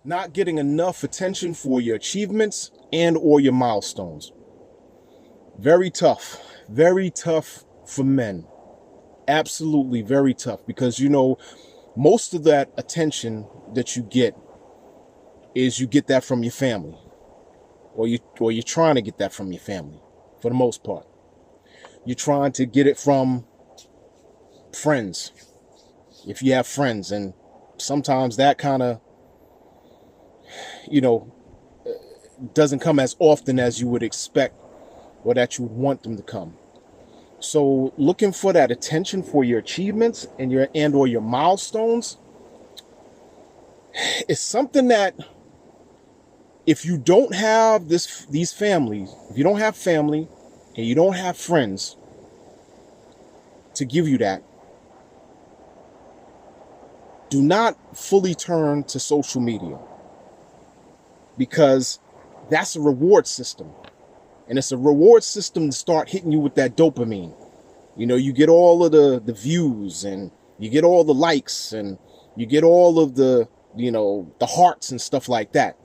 not getting enough attention for your achievements and or your milestones. Very tough for men. Absolutely very tough, because most of that attention that you get that from your family, or you're trying to get that from your family. For the most part, you're trying to get it from friends, if you have friends, and sometimes that kind of doesn't come as often as you would expect or that you would want them to come. So looking for that attention for your achievements and or your milestones is something that, if you don't have these families, if you don't have family and you don't have friends to give you that, do not fully turn to social media, because that's a reward system. And it's a reward system to start hitting you with that dopamine. You get all of the views, and you get all the likes, and you get all of the hearts and stuff like that.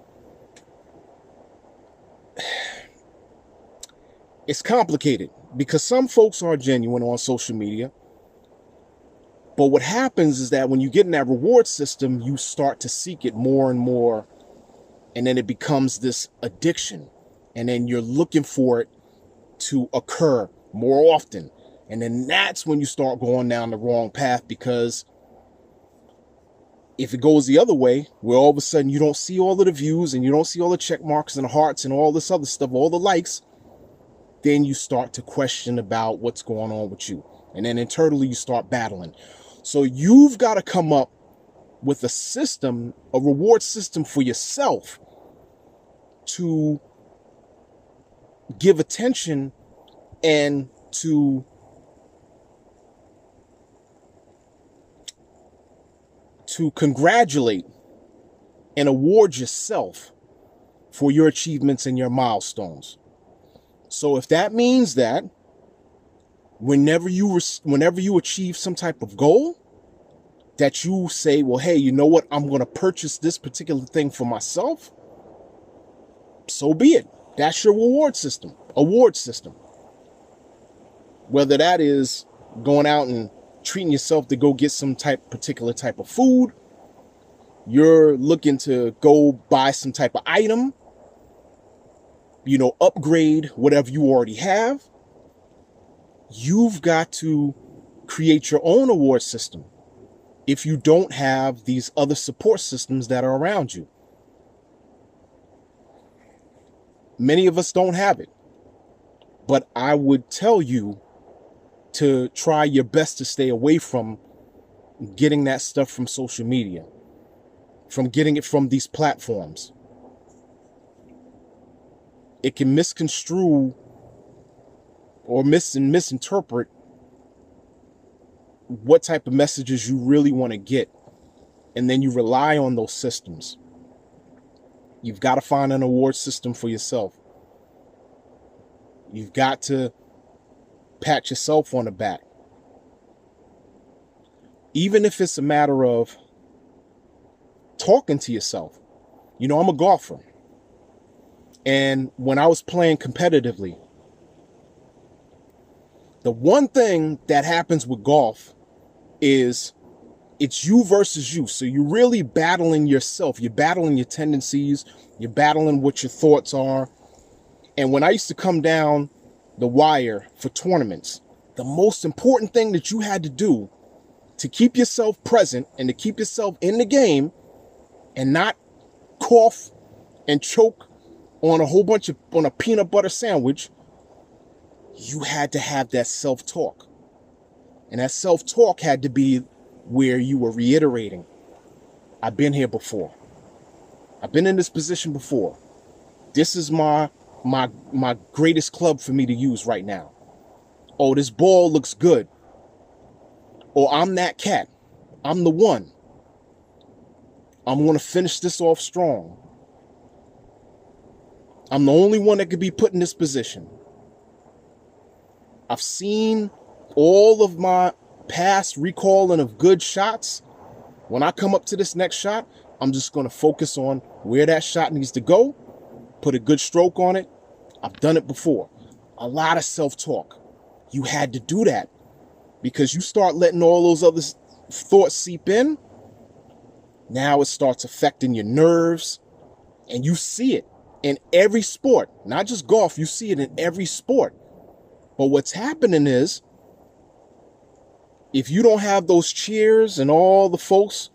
It's complicated because some folks are genuine on social media. But what happens is that when you get in that reward system, you start to seek it more and more. And then it becomes this addiction. And then you're looking for it to occur more often. And then that's when you start going down the wrong path, because if it goes the other way, where all of a sudden you don't see all of the views and you don't see all the check marks and the hearts and all this other stuff, all the likes, then you start to question about what's going on with you. And then internally you start battling. So you've got to come up with a reward system for yourself to give attention and to congratulate and award yourself for your achievements and your milestones. So if that means that whenever you achieve some type of goal, that you say, well, hey, you know what? I'm going to purchase this particular thing for myself. So be it. That's your award system. Whether that is going out and treating yourself to go get some particular type of food, you're looking to go buy some type of item, upgrade whatever you already have. You've got to create your own award system if you don't have these other support systems that are around you. Many of us don't have it, but I would tell you to try your best to stay away from getting that stuff from social media, from getting it from these platforms. It can misconstrue or misinterpret what type of messages you really want to get, and then you rely on those systems. You've got to find an award system for yourself. You've got to pat yourself on the back. Even if it's a matter of talking to yourself. I'm a golfer. And when I was playing competitively, the one thing that happens with golf is it's you versus you. So you're really battling yourself. You're battling your tendencies. You're battling what your thoughts are. And when I used to come down the wire for tournaments, the most important thing that you had to do to keep yourself present and to keep yourself in the game and not cough and choke on a peanut butter sandwich, you had to have that self-talk. And that self-talk had to be where you were reiterating, I've been here before. I've been in this position before. This is my greatest club for me to use right now. Oh, this ball looks good. Or I'm that cat. I'm the one. I'm going to finish this off strong. I'm the only one that could be put in this position. I've seen all of my past recalling of good shots. When I come up to this next shot, I'm just going to focus on where that shot needs to go, put a good stroke on it. I've done it before. A lot of self-talk. You had to do that because you start letting all those other thoughts seep in. Now it starts affecting your nerves, and you see it in every sport, not just golf. You see it in every sport. But what's happening is, if you don't have those cheers and all the folks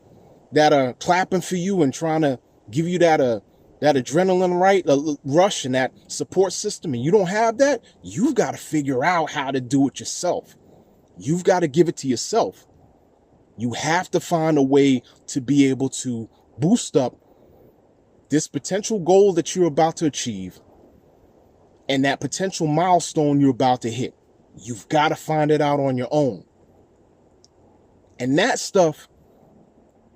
that are clapping for you and trying to give you that adrenaline rush and that support system, and you don't have that, you've got to figure out how to do it yourself. You've got to give it to yourself. You have to find a way to be able to boost up this potential goal that you're about to achieve and that potential milestone you're about to hit. You've got to find it out on your own. And that stuff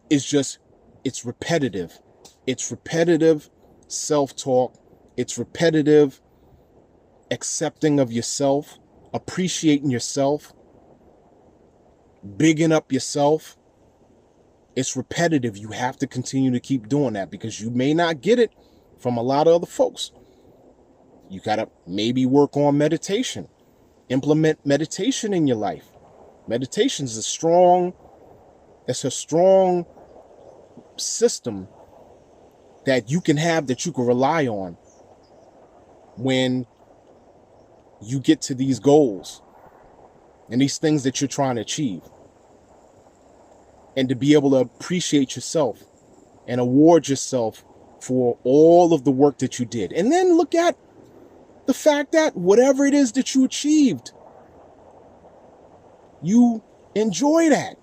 is just, it's repetitive. It's repetitive self-talk. It's repetitive accepting of yourself, appreciating yourself, bigging up yourself. It's repetitive. You have to continue to keep doing that because you may not get it from a lot of other folks. You got to maybe work on meditation. Implement meditation in your life. Meditation is a strong system that you can have, that you can rely on when you get to these goals and these things that you're trying to achieve. And to be able to appreciate yourself and award yourself for all of the work that you did. And then look at the fact that whatever it is that you achieved, you enjoy that.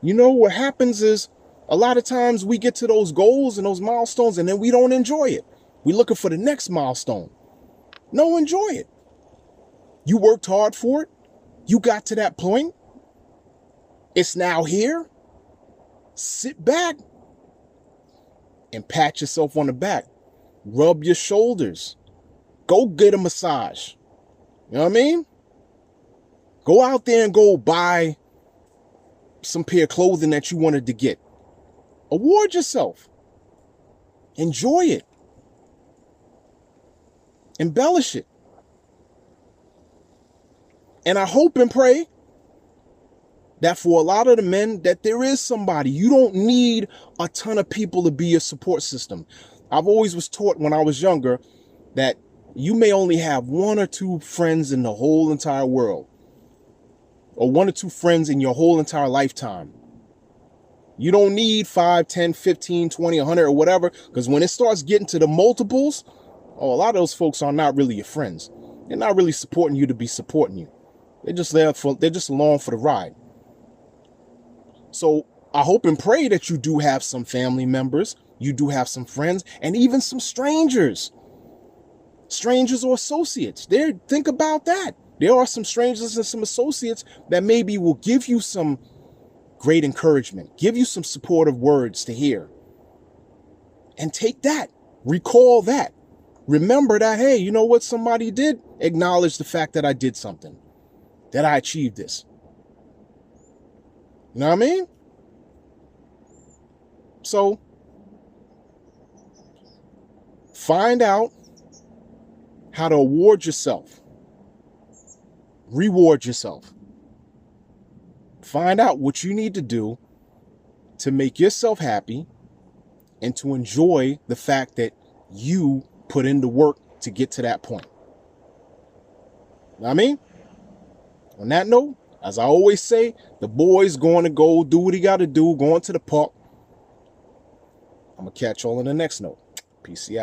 You know, what happens is a lot of times we get to those goals and those milestones and then we don't enjoy it. We're looking for the next milestone. No, enjoy it. You worked hard for it. You got to that point. It's now here. Sit back and pat yourself on the back. Rub your shoulders. Go get a massage. You know what I mean? Go out there and go buy some pair of clothing that you wanted to get. Award yourself. Enjoy it. Embellish it. And I hope and pray that for a lot of the men, that there is somebody. You don't need a ton of people to be your support system. I've always was taught when I was younger that you may only have one or two friends in the whole entire world, or one or two friends in your whole entire lifetime. You don't need 5, 10, 15, 20, 100 or whatever, because when it starts getting to the multiples, a lot of those folks are not really your friends. They're not really supporting you to be supporting you. They're just along for the ride. So I hope and pray that you do have some family members, you do have some friends, and even some strangers or associates. Think about that. There are some strangers and some associates that maybe will give you some great encouragement, give you some supportive words to hear. And take that, recall that. Remember that, hey, you know what somebody did? Acknowledge the fact that I did something, that I achieved this. You know what I mean? So, find out how to award yourself. Reward yourself. Find out what you need to do to make yourself happy and to enjoy the fact that you put in the work to get to that point. You know what I mean? On that note, as I always say, the boy's going to go do what he got to do, going to the park. I'm going to catch y'all in the next note. Peace out.